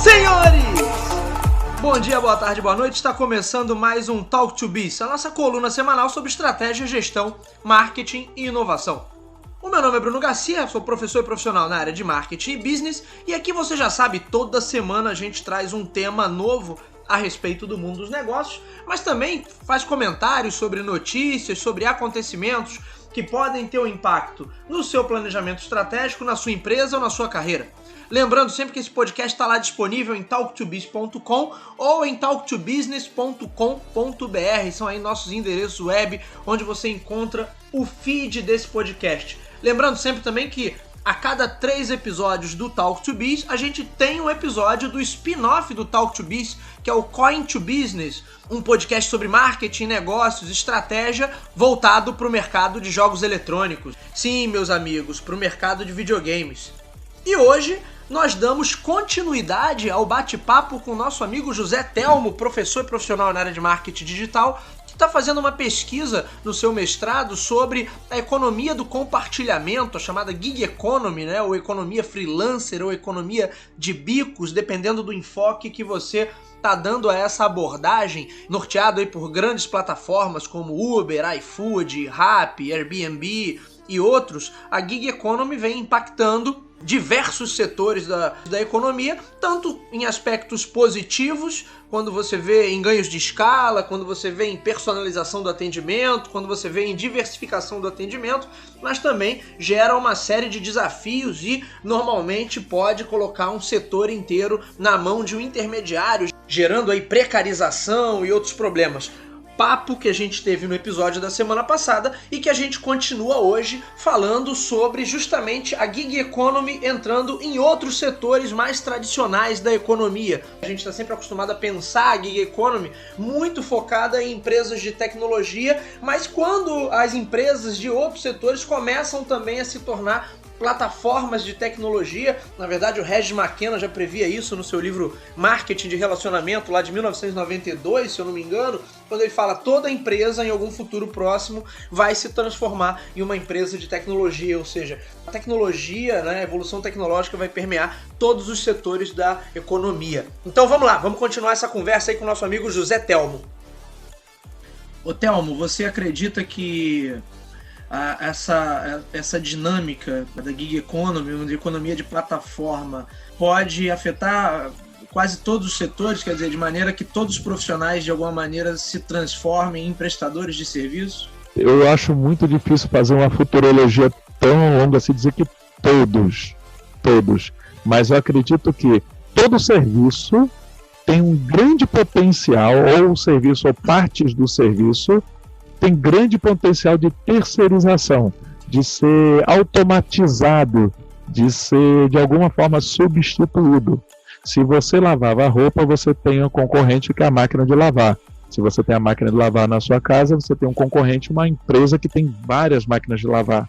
Senhores! Bom dia, boa tarde, boa noite. Está começando mais um Talk to Biz, a nossa coluna semanal sobre estratégia, gestão, marketing e inovação. O meu nome é Bruno Garcia, sou professor e profissional na área de marketing e business, e aqui você já sabe, toda semana a gente traz um tema novo a respeito do mundo dos negócios, mas também faz comentários sobre notícias, sobre acontecimentos que podem ter um impacto no seu planejamento estratégico, na sua empresa ou na sua carreira. Lembrando sempre que esse podcast está lá disponível em talktobiz.com ou em talktobusiness.com.br. São aí nossos endereços web onde você encontra o feed desse podcast. Lembrando sempre também que a cada 3 episódios do Talk to Biz, a gente tem um episódio do spin-off do Talk to Biz, que é o Coin to Business, um podcast sobre marketing, negócios, estratégia, voltado para o mercado de jogos eletrônicos. Sim, meus amigos, para o mercado de videogames. E hoje nós damos continuidade ao bate-papo com o nosso amigo José Telmo, professor e profissional na área de marketing digital, que está fazendo uma pesquisa no seu mestrado sobre a economia do compartilhamento, a chamada gig economy, né? Ou economia freelancer, ou economia de bicos, dependendo do enfoque que você está dando a essa abordagem, norteado aí por grandes plataformas como Uber, iFood, Rappi, Airbnb e outros. A gig economy vem impactando diversos setores da economia, tanto em aspectos positivos, quando você vê em ganhos de escala, quando você vê em personalização do atendimento, quando você vê em diversificação do atendimento, mas também gera uma série de desafios e normalmente pode colocar um setor inteiro na mão de um intermediário, gerando aí precarização e outros problemas. Papo que a gente teve no episódio da semana passada e que a gente continua hoje falando sobre justamente a gig economy entrando em outros setores mais tradicionais da economia. A gente está sempre acostumado a pensar a gig economy muito focada em empresas de tecnologia, mas quando as empresas de outros setores começam também a se tornar plataformas de tecnologia, na verdade o Regis McKenna já previa isso no seu livro Marketing de Relacionamento, lá de 1992, se eu não me engano, quando ele fala toda empresa em algum futuro próximo vai se transformar em uma empresa de tecnologia, ou seja, a tecnologia, né, a evolução tecnológica vai permear todos os setores da economia. Então vamos lá, vamos continuar essa conversa aí com o nosso amigo José Telmo. Ô Telmo, você acredita que essa dinâmica da gig economy, de economia de plataforma, pode afetar quase todos os setores, quer dizer, de maneira que todos os profissionais de alguma maneira se transformem em prestadores de serviço? Eu acho muito difícil fazer uma futurologia tão longa assim, dizer que todos, mas eu acredito que todo serviço tem um grande potencial, ou o serviço ou partes do serviço tem grande potencial de terceirização, de ser automatizado, de ser de alguma forma substituído. Se você lavava a roupa, você tem um concorrente que é a máquina de lavar. Se você tem a máquina de lavar na sua casa, você tem um concorrente, uma empresa que tem várias máquinas de lavar.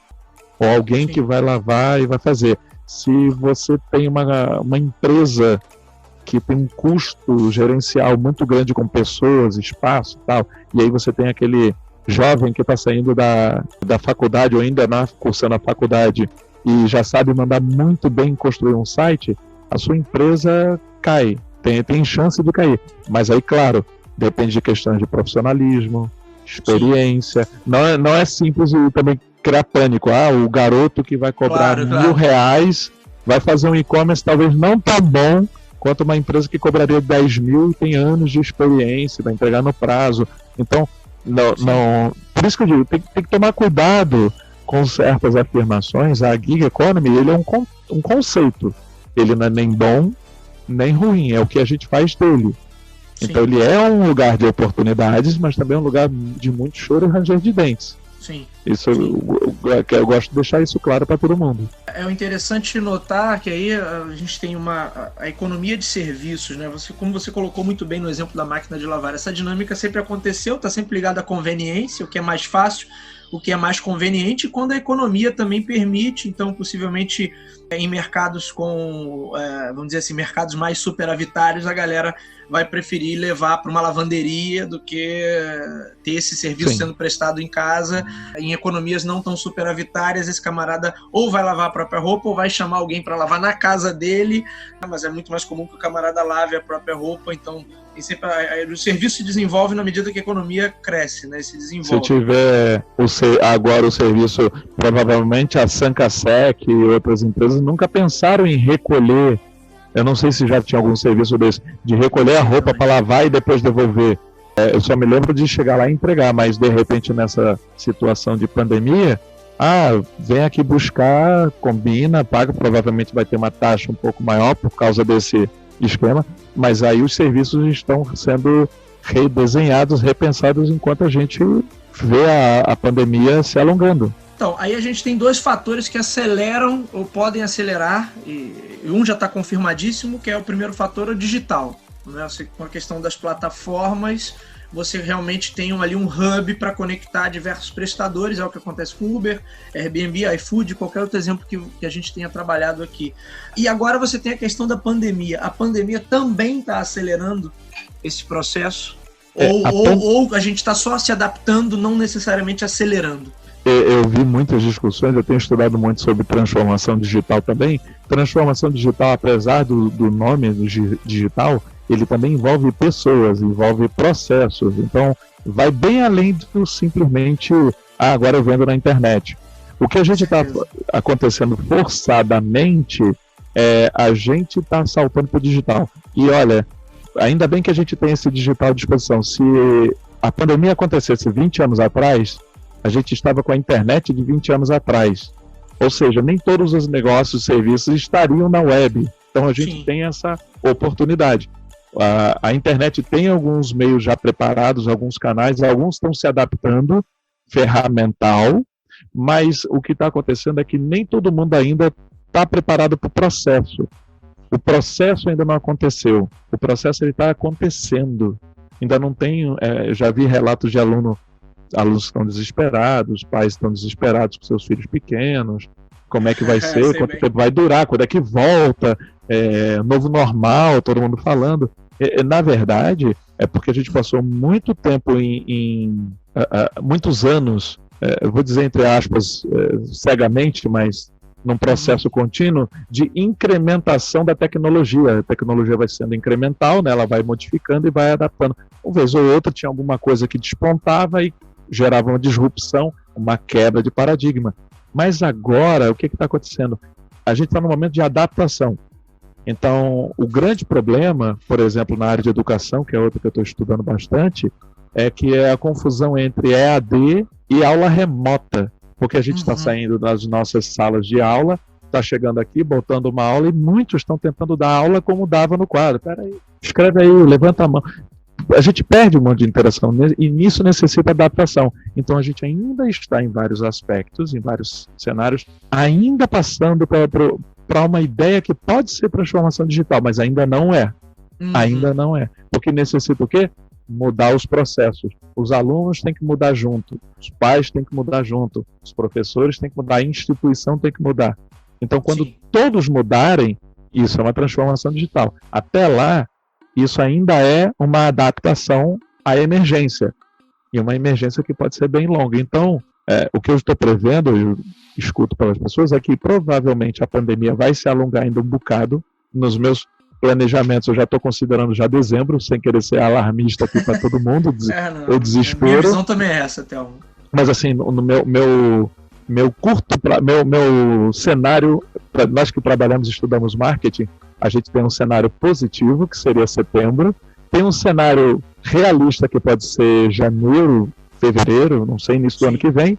Ou alguém que vai lavar e vai fazer. Se você tem uma empresa que tem um custo gerencial muito grande com pessoas, espaço e tal, e aí você tem aquele jovem que está saindo da faculdade ou ainda cursando a faculdade e já sabe mandar muito bem construir um site, a sua empresa cai, tem chance de cair. Mas aí, claro, depende de questões de profissionalismo, experiência. Não é simples também criar pânico. O garoto que vai cobrar R$1.000 vai fazer um e-commerce talvez não tão bom quanto uma empresa que cobraria 10 mil e tem anos de experiência, vai entregar no prazo. Então, não, por isso que eu digo, tem que tomar cuidado com certas afirmações. A gig economy, ele é um conceito, ele não é nem bom nem ruim, é o que a gente faz dele. Sim. Então ele é um lugar de oportunidades, mas também é um lugar de muito choro e ranger de dentes. Sim. Isso eu gosto de deixar isso claro para todo mundo. É interessante notar que aí a gente tem a economia de serviços, né? Como você colocou muito bem no exemplo da máquina de lavar, essa dinâmica sempre aconteceu, está sempre ligada à conveniência, o que é mais fácil, o que é mais conveniente, quando a economia também permite. Então, possivelmente, em mercados com, vamos dizer assim, mercados mais superavitários, a galera vai preferir levar para uma lavanderia do que ter esse serviço Sim. sendo prestado em casa. Em economias não tão superavitárias, esse camarada ou vai lavar a própria roupa ou vai chamar alguém para lavar na casa dele, mas é muito mais comum que o camarada lave a própria roupa. Então, sempre, o serviço se desenvolve na medida que a economia cresce, né? Se desenvolve. Se tiver agora o serviço, provavelmente a Sancasec e outras empresas nunca pensaram em recolher. Eu não sei se já tinha algum serviço desse, de recolher a roupa para lavar e depois devolver. Eu só me lembro de chegar lá e entregar, mas de repente nessa situação de pandemia, vem aqui buscar, combina, paga, provavelmente vai ter uma taxa um pouco maior por causa desse esquema, mas aí os serviços estão sendo redesenhados, repensados enquanto a gente vê a pandemia se alongando. Então, aí a gente tem dois fatores que aceleram ou podem acelerar, e um já está confirmadíssimo, que é o primeiro fator, o digital. Né? Com a questão das plataformas, você realmente tem ali um hub para conectar diversos prestadores, é o que acontece com Uber, Airbnb, iFood, qualquer outro exemplo que a gente tenha trabalhado aqui. E agora você tem a questão da pandemia. A pandemia também está acelerando esse processo? Ou a gente está só se adaptando, não necessariamente acelerando? Eu vi muitas discussões, eu tenho estudado muito sobre transformação digital também. Transformação digital, apesar do nome do digital, ele também envolve pessoas, envolve processos. Então, vai bem além do simplesmente, agora eu vendo na internet. O que a gente está acontecendo forçadamente a gente está saltando para o digital. E olha, ainda bem que a gente tem esse digital à disposição. Se a pandemia acontecesse 20 anos atrás, a gente estava com a internet de 20 anos atrás. Ou seja, nem todos os negócios e serviços estariam na web. Então a gente tem essa oportunidade. A internet tem alguns meios já preparados, alguns canais, alguns estão se adaptando, ferramental, mas o que está acontecendo é que nem todo mundo ainda está preparado para o processo. O processo ainda não aconteceu. O processo está acontecendo. Ainda não tem... já vi relatos de alunos estão desesperados, pais estão desesperados com seus filhos pequenos, como é que vai ser, quanto tempo vai durar, quando é que volta, novo normal, todo mundo falando. Na verdade, é porque a gente passou muito tempo muitos anos, eu vou dizer entre aspas, cegamente, mas num processo contínuo de incrementação da tecnologia. A tecnologia vai sendo incremental, né? Ela vai modificando e vai adaptando. Uma vez ou outra tinha alguma coisa que despontava e gerava uma disrupção, uma quebra de paradigma. Mas agora, o que está acontecendo? A gente está num momento de adaptação. Então, o grande problema, por exemplo, na área de educação, que é outra que eu estou estudando bastante, é que é a confusão entre EAD e aula remota. Porque a gente está saindo das nossas salas de aula, está chegando aqui, botando uma aula, e muitos estão tentando dar aula como dava no quadro. Peraí, escreve aí, levanta a mão. A gente perde um monte de interação e nisso necessita adaptação. Então a gente ainda está em vários aspectos, em vários cenários, ainda passando para uma ideia que pode ser transformação digital, mas ainda não é. Ainda não é. Porque necessita o quê? Mudar os processos. Os alunos têm que mudar junto, os pais têm que mudar junto, os professores têm que mudar, a instituição tem que mudar. Então quando todos mudarem, isso é uma transformação digital. Até lá, isso ainda é uma adaptação à emergência. E uma emergência que pode ser bem longa. Então, o que eu estou prevendo, eu escuto pelas pessoas, é que provavelmente a pandemia vai se alongar ainda um bocado. Nos meus planejamentos, eu já estou considerando já dezembro, sem querer ser alarmista aqui para todo mundo, o desespero. Minha visão também é essa, Thelmo. Mas assim, no meu cenário, nós que trabalhamos e estudamos marketing, a gente tem um cenário positivo, que seria setembro, tem um cenário realista, que pode ser janeiro, fevereiro, não sei, início do ano que vem,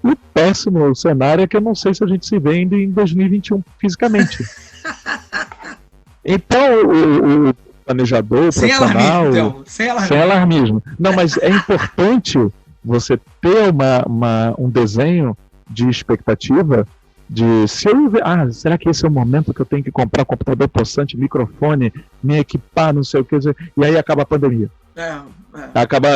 e o péssimo cenário é que eu não sei se a gente se vê ainda em 2021 fisicamente. Então, o planejador, o profissional... Sem alarmismo. Não, mas é importante você ter um desenho de expectativa de se eu ver, será que esse é o momento que eu tenho que comprar computador possante, microfone, me equipar, não sei o que, e aí acaba a pandemia.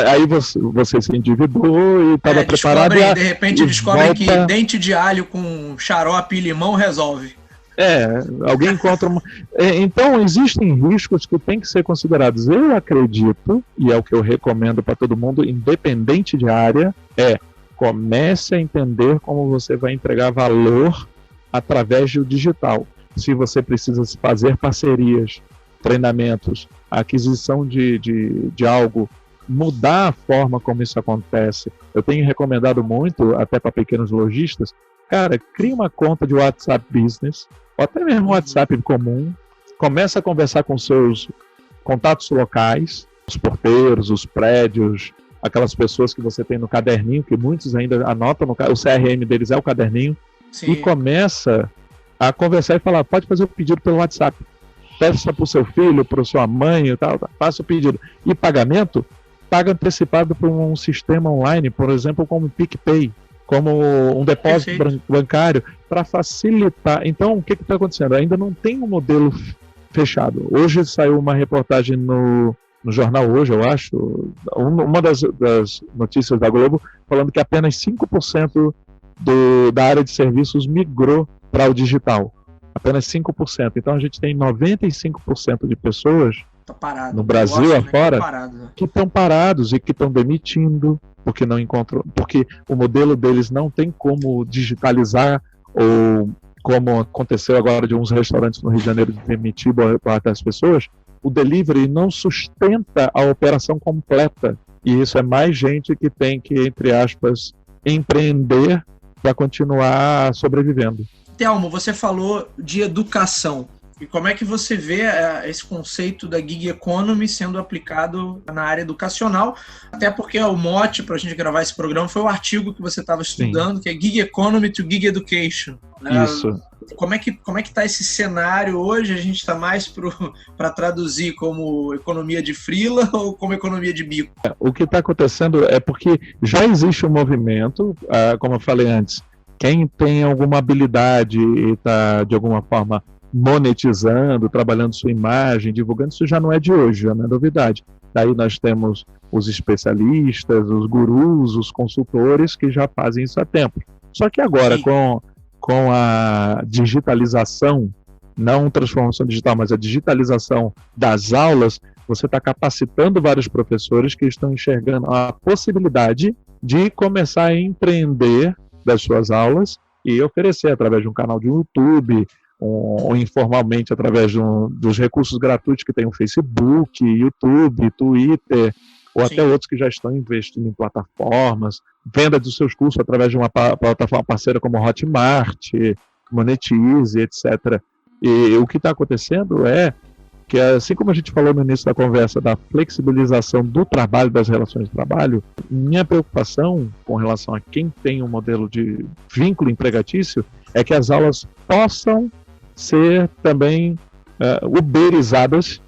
Aí você se endividou e estava preparado. De repente descobrem que dente de alho com xarope e limão resolve. Alguém encontra Então, existem riscos que têm que ser considerados. Eu acredito, e é o que eu recomendo para todo mundo, independente de área, comece a entender como você vai entregar valor através do digital. Se você precisa fazer parcerias, treinamentos, aquisição de algo, mudar a forma como isso acontece. Eu tenho recomendado muito, até para pequenos lojistas, cara, cria uma conta de WhatsApp Business, ou até mesmo WhatsApp comum, começa a conversar com seus contatos locais, os porteiros, os prédios, aquelas pessoas que você tem no caderninho, que muitos ainda anotam, o CRM deles é o caderninho, Sim. E começa a conversar e falar, pode fazer o pedido pelo WhatsApp, peça para o seu filho, para a sua mãe e tal, faça o pedido. E pagamento, paga antecipado por um sistema online, por exemplo, como o PicPay, como um depósito bancário, para facilitar. Então, o que está acontecendo? Ainda não tem um modelo fechado. Hoje saiu uma reportagem no jornal Hoje, eu acho, uma das notícias da Globo, falando que apenas 5% da área de serviços migrou para o digital. Apenas 5%. Então, a gente tem 95% de pessoas no Brasil afora que estão parados e que estão demitindo, porque não encontram, porque o modelo deles não tem como digitalizar, ou como aconteceu agora de uns restaurantes no Rio de Janeiro de demitir boa parte das pessoas, o delivery não sustenta a operação completa. E isso é mais gente que tem que, entre aspas, empreender para continuar sobrevivendo. Telmo, você falou de educação. E como é que você vê esse conceito da gig economy sendo aplicado na área educacional? Até porque o mote para a gente gravar esse programa foi o artigo que você estava estudando, Sim. que é Gig Economy to Gig Education. Né? Isso. Como é que está esse cenário hoje? A gente está mais para traduzir como economia de freela ou como economia de bico? O que está acontecendo é porque já existe um movimento, como eu falei antes, quem tem alguma habilidade e está, de alguma forma, monetizando, trabalhando sua imagem, divulgando, isso já não é de hoje, já não é novidade. Daí nós temos os especialistas, os gurus, os consultores que já fazem isso há tempo. Só que agora, com a digitalização, não transformação digital, mas a digitalização das aulas, você está capacitando vários professores que estão enxergando a possibilidade de começar a empreender das suas aulas e oferecer através de um canal de YouTube, ou informalmente através dos recursos gratuitos que tem o Facebook, YouTube, Twitter, ou Sim. até outros que já estão investindo em plataformas, venda dos seus cursos através de uma plataforma parceira como Hotmart, Monetize, etc. E o que está acontecendo é que, assim como a gente falou no início da conversa, da flexibilização do trabalho, das relações de trabalho, minha preocupação com relação a quem tem um modelo de vínculo empregatício é que as aulas possam ser também uberizadas,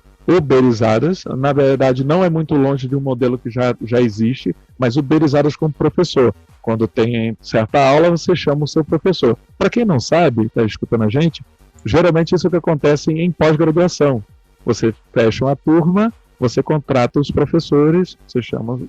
na verdade não é muito longe de um modelo que já existe, mas uberizadas como professor. Quando tem certa aula, você chama o seu professor. Para quem não sabe, está escutando a gente, geralmente isso é o que acontece em pós-graduação. Você fecha uma turma, você contrata os professores, você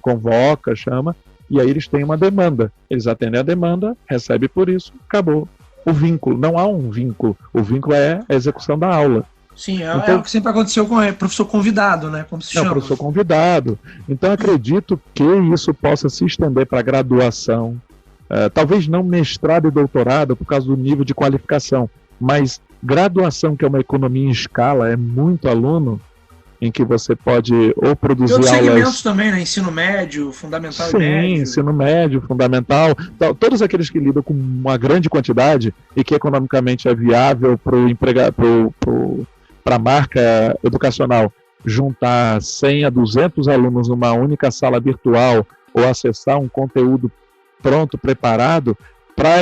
convoca, chama, e aí eles têm uma demanda. Eles atendem a demanda, recebem por isso, acabou. O vínculo, não há um vínculo. O vínculo é a execução da aula. Sim, então, é o que sempre aconteceu com o professor convidado, né? Como se chama. Professor convidado. Então, acredito que isso possa se estender para graduação. Talvez não mestrado e doutorado por causa do nível de qualificação, mas graduação, que é uma economia em escala, é muito aluno, em que você pode ou produzir aulas... E outros segmentos também, né? Ensino médio, fundamental Sim, e médio. Ensino médio, fundamental. Todos aqueles que lidam com uma grande quantidade e que economicamente é viável para a marca educacional juntar 100 a 200 alunos numa única sala virtual ou acessar um conteúdo pronto, preparado, para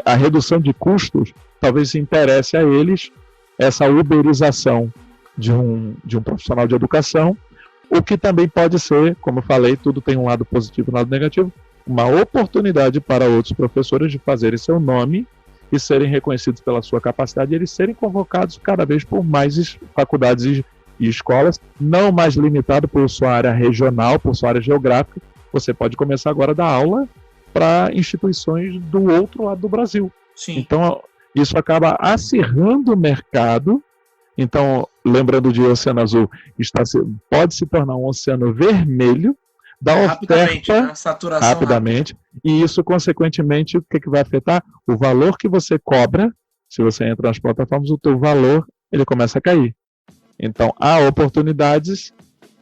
a redução de custos, talvez interesse a eles essa uberização de um profissional de educação, o que também pode ser, como eu falei, tudo tem um lado positivo e um lado negativo, uma oportunidade para outros professores de fazerem seu nome e serem reconhecidos pela sua capacidade e eles serem convocados cada vez por mais faculdades e escolas, não mais limitado por sua área regional, por sua área geográfica. Você pode começar agora a dar aula para instituições do outro lado do Brasil. Sim. Então, isso acaba acirrando o mercado. Então, lembrando de Oceano Azul, pode se tornar um oceano vermelho da oferta né? Saturação rapidamente. E isso, consequentemente, o que vai afetar? O valor que você cobra, se você entra nas plataformas, o teu valor ele começa a cair. Então, há oportunidades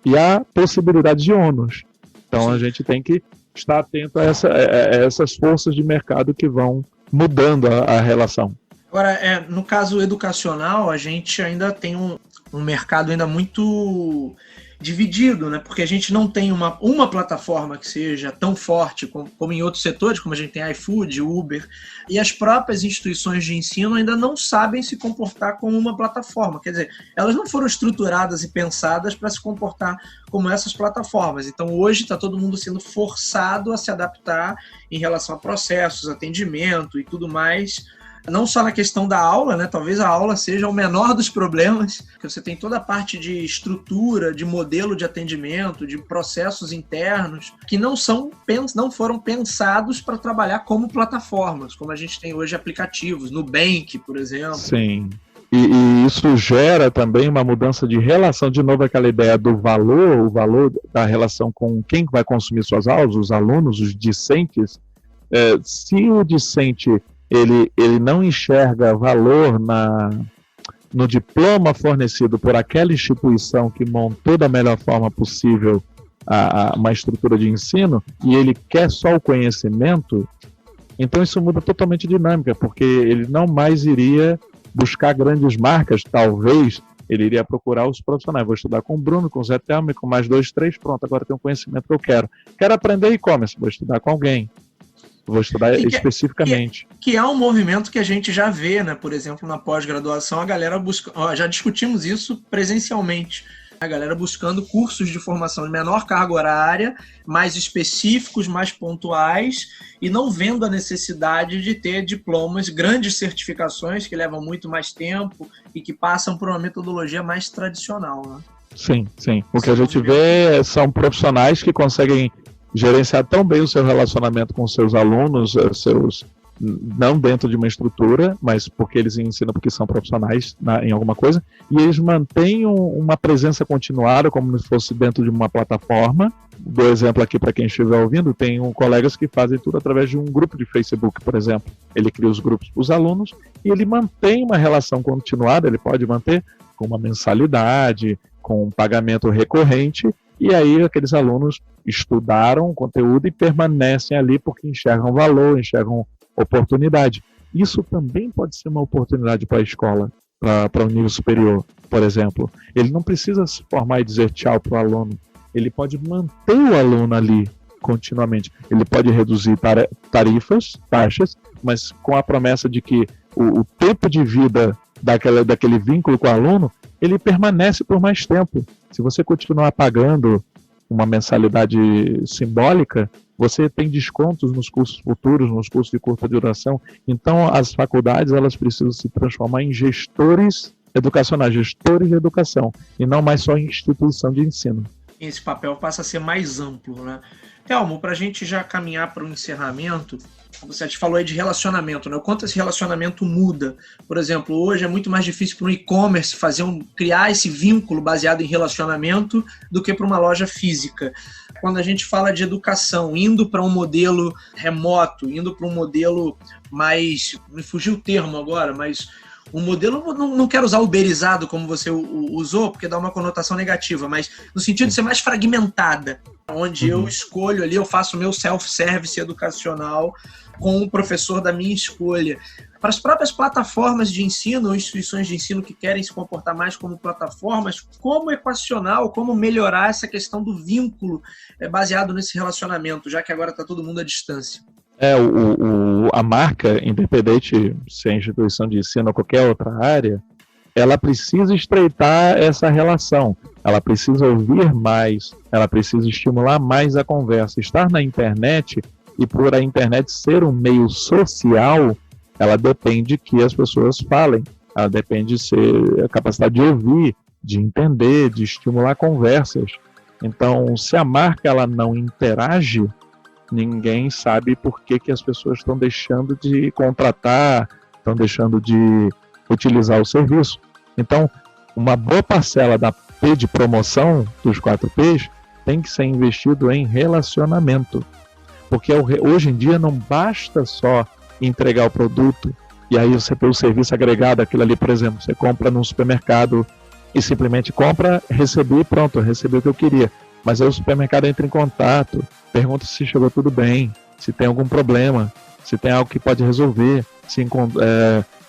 e há possibilidades de ônus. Então, Sim. A gente tem que estar atento a essas forças de mercado que vão mudando a relação. Agora, no caso educacional, a gente ainda tem um mercado ainda muito dividido, né? Porque a gente não tem uma plataforma que seja tão forte como em outros setores, como a gente tem iFood, Uber, e as próprias instituições de ensino ainda não sabem se comportar como uma plataforma. Quer dizer, elas não foram estruturadas e pensadas para se comportar como essas plataformas. Então, hoje está todo mundo sendo forçado a se adaptar em relação a processos, atendimento e tudo mais. Não só na questão da aula, né? Talvez a aula seja o menor dos problemas, porque você tem toda a parte de estrutura, de modelo de atendimento, de processos internos, que não foram pensados para trabalhar como plataformas, como a gente tem hoje aplicativos, Nubank, por exemplo. Sim. E isso gera também uma mudança de relação, de novo aquela ideia do valor, o valor da relação com quem vai consumir suas aulas, os alunos, os discentes. Se o discente ele não enxerga valor no diploma fornecido por aquela instituição que montou da melhor forma possível uma estrutura de ensino, e ele quer só o conhecimento, então isso muda totalmente a dinâmica, porque ele não mais iria buscar grandes marcas, talvez ele iria procurar os profissionais. Vou estudar com o Bruno, com o Zé Telmo, com mais 2, 3, pronto, agora tem um conhecimento que eu quero. Quero aprender e-commerce, vou estudar com alguém. Vou estudar especificamente. Que é um movimento que a gente já vê, né? Por exemplo, na pós-graduação, a galera busca... já discutimos isso presencialmente. A galera buscando cursos de formação de menor carga horária, mais específicos, mais pontuais, e não vendo a necessidade de ter diplomas, grandes certificações que levam muito mais tempo e que passam por uma metodologia mais tradicional, né? Sim, sim. O que a gente vê são profissionais que conseguem gerenciar tão bem o seu relacionamento com seus alunos, não dentro de uma estrutura, mas porque eles ensinam porque são profissionais em alguma coisa, e eles mantêm uma presença continuada, como se fosse dentro de uma plataforma. Dou exemplo aqui para quem estiver ouvindo, tem colegas que fazem tudo através de um grupo de Facebook, por exemplo. Ele cria os grupos para os alunos e ele mantém uma relação continuada, ele pode manter com uma mensalidade, com um pagamento recorrente, e aí aqueles alunos estudaram o conteúdo e permanecem ali porque enxergam valor, enxergam oportunidade. Isso também pode ser uma oportunidade para a escola, para o nível superior, por exemplo. Ele não precisa se formar e dizer tchau para o aluno. Ele pode manter o aluno ali continuamente. Ele pode reduzir taxas, mas com a promessa de que o tempo de vida daquele vínculo com o aluno, ele permanece por mais tempo. Se você continuar pagando uma mensalidade simbólica, você tem descontos nos cursos futuros, nos cursos de curta duração. Então, as faculdades elas precisam se transformar em gestores educacionais, gestores de educação, e não mais só em instituição de ensino. Esse papel passa a ser mais amplo, né? Telmo, para a gente já caminhar para o encerramento, você te falou aí de relacionamento, né? O quanto esse relacionamento muda. Por exemplo, hoje é muito mais difícil para um e-commerce criar esse vínculo baseado em relacionamento do que para uma loja física. Quando a gente fala de educação, indo para um modelo remoto, indo para um modelo mais... Me fugiu o termo agora, mas... Um modelo, não quero usar uberizado como você usou, porque dá uma conotação negativa, mas no sentido de ser mais fragmentada, onde eu escolho ali, eu faço o meu self-service educacional com o professor da minha escolha. Para as próprias plataformas de ensino ou instituições de ensino que querem se comportar mais como plataformas, como equacionar ou como melhorar essa questão do vínculo baseado nesse relacionamento, já que agora está todo mundo à distância? A marca, independente se é instituição de ensino ou qualquer outra área, ela precisa estreitar essa relação, ela precisa ouvir mais, ela precisa estimular mais a conversa. Estar na internet, e por a internet ser um meio social, ela depende que as pessoas falem, ela depende de ser a capacidade de ouvir de entender, de estimular conversas. Então, se a marca ela não interage, ninguém sabe por que as pessoas estão deixando de contratar, estão deixando de utilizar o serviço. Então, uma boa parcela da P de promoção dos 4Ps tem que ser investido em relacionamento. Porque hoje em dia não basta só entregar o produto e aí você tem o serviço agregado, aquilo ali, por exemplo, você compra num supermercado e simplesmente compra, recebi, pronto, recebi o que eu queria. Mas aí o supermercado entra em contato, pergunta se chegou tudo bem, se tem algum problema, se tem algo que pode resolver,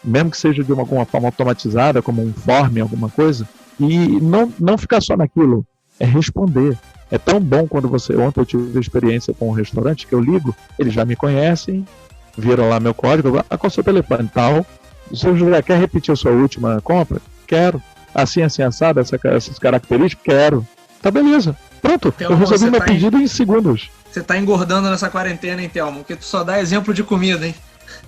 mesmo que seja de alguma forma automatizada, como um form, alguma coisa, e não ficar só naquilo, é responder. É tão bom quando ontem eu tive experiência com um restaurante que eu ligo, eles já me conhecem, viram lá meu código, qual é o seu telefone tal, o senhor José quer repetir a sua última compra? Quero. Assim, assado, essas características? Quero. Tá, beleza. Pronto, eu resolvi meu pedido em segundos. Você tá engordando nessa quarentena, hein, Thelmo? Porque tu só dá exemplo de comida, hein?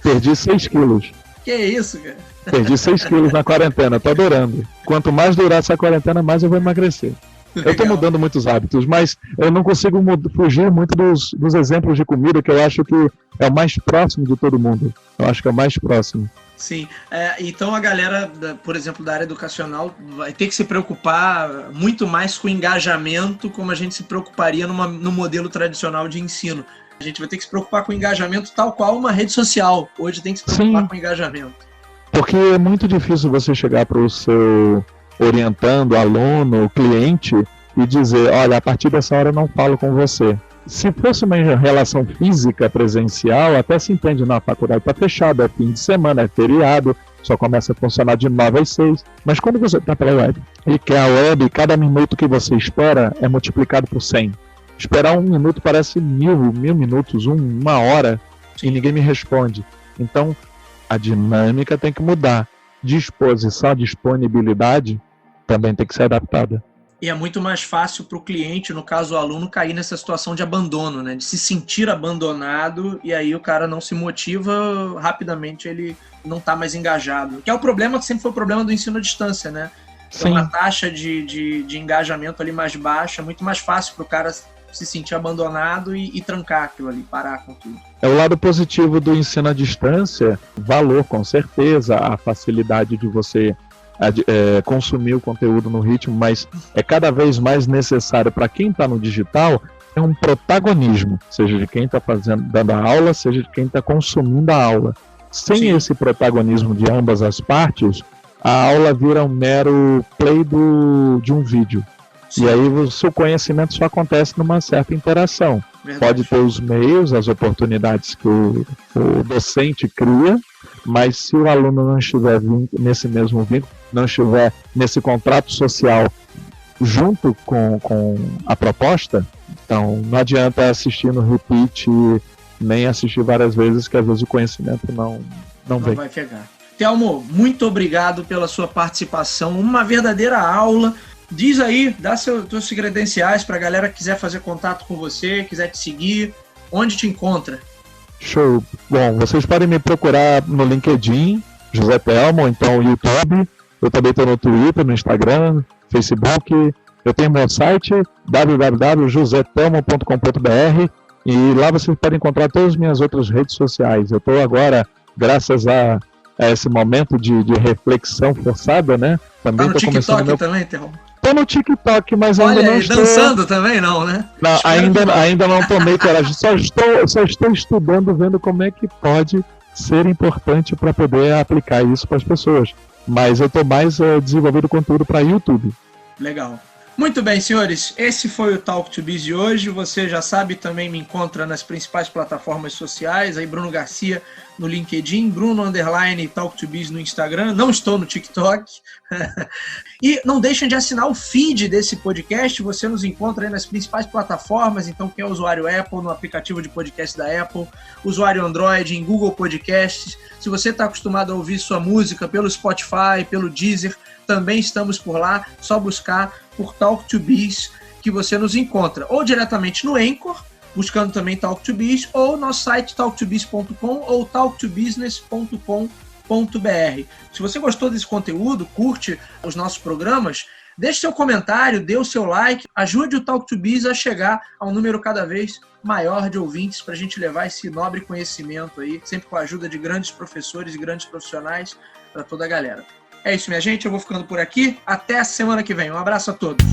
Perdi 6 quilos. Que isso, cara? Perdi 6 quilos na quarentena, tô adorando. Quanto mais durar essa quarentena, mais eu vou emagrecer. Legal. Eu tô mudando muitos hábitos, mas eu não consigo fugir muito dos exemplos de comida, que eu acho que é o mais próximo de todo mundo. Eu acho que é o mais próximo. Sim, então a galera, por exemplo, da área educacional vai ter que se preocupar muito mais com o engajamento, como a gente se preocuparia no modelo tradicional de ensino. A gente vai ter que se preocupar com o engajamento tal qual uma rede social. Hoje tem que se preocupar Sim, com o engajamento. Porque é muito difícil você chegar para o seu orientando, aluno, cliente, e dizer, olha, a partir dessa hora eu não falo com você. Se fosse uma relação física presencial, até se entende, na faculdade está fechada, é fim de semana, é feriado, só começa a funcionar de 9 às 6. Mas quando você está pela web e que a web, cada minuto que você espera é multiplicado por 100. Esperar 1 minuto parece mil minutos, 1 hora, e ninguém me responde. Então, a dinâmica tem que mudar. Disposição, disponibilidade também tem que ser adaptada. E é muito mais fácil para o cliente, no caso o aluno, cair nessa situação de abandono, né? De se sentir abandonado, e aí o cara não se motiva, rapidamente ele não está mais engajado. Que é o problema que sempre foi o problema do ensino à distância, né? Tem uma taxa de engajamento ali mais baixa, é muito mais fácil para o cara se sentir abandonado e trancar aquilo ali, parar com tudo. É o lado positivo do ensino à distância, valor com certeza, a facilidade de você consumir o conteúdo no ritmo, mas é cada vez mais necessário para quem está no digital é um protagonismo, seja de quem está dando a aula, seja de quem está consumindo a aula. Sem esse protagonismo de ambas as partes, a aula vira um mero play de um vídeo. Sim. E aí o seu conhecimento só acontece numa certa interação. Verdade. Pode ter os meios, as oportunidades que o docente cria, mas se o aluno não estiver nesse mesmo vínculo, não estiver nesse contrato social junto com a proposta, então não adianta assistir no repeat, nem assistir várias vezes, que às vezes o conhecimento não vem. Vai pegar. Thelmo, muito obrigado pela sua participação, uma verdadeira aula. Diz aí, dá seus credenciais para a galera que quiser fazer contato com você, quiser te seguir, onde te encontra? Show. Bom, vocês podem me procurar no LinkedIn, José Thelmo, então no YouTube. Eu também estou no Twitter, no Instagram, Facebook. Eu tenho meu site, www.josethelmo.com.br, e lá vocês podem encontrar todas as minhas outras redes sociais. Eu estou agora, graças a esse momento de reflexão forçada, né? Também tá no TikTok também, Thelmo? Tô no TikTok, mas ainda não estou... dançando também não, né? Não, ainda não tomei coragem. Só estou estudando, vendo como é que pode ser importante para poder aplicar isso para as pessoas. Mas eu estou mais desenvolvendo conteúdo para YouTube. Legal. Muito bem, senhores. Esse foi o Talk to Biz de hoje. Você já sabe, também me encontra nas principais plataformas sociais. Aí Bruno Garcia no LinkedIn, Bruno_Talk to Biz no Instagram. Não estou no TikTok. E não deixem de assinar o feed desse podcast. Você nos encontra aí nas principais plataformas. Então, quem é usuário Apple, no aplicativo de podcast da Apple, usuário Android em Google Podcasts. Se você está acostumado a ouvir sua música pelo Spotify, pelo Deezer, também estamos por lá. Só buscar por Talk to Biz que você nos encontra. Ou diretamente no Anchor, buscando também Talk to Biz, ou nosso site talktobiz.com ou talktobusiness.com.br. Se você gostou desse conteúdo, curte os nossos programas, Deixe seu comentário, dê o seu like, ajude o Talk to Biz a chegar a um número cada vez maior de ouvintes para a gente levar esse nobre conhecimento aí, sempre com a ajuda de grandes professores e grandes profissionais para toda a galera. É isso, minha gente. Eu vou ficando por aqui. Até a semana que vem. Um abraço a todos.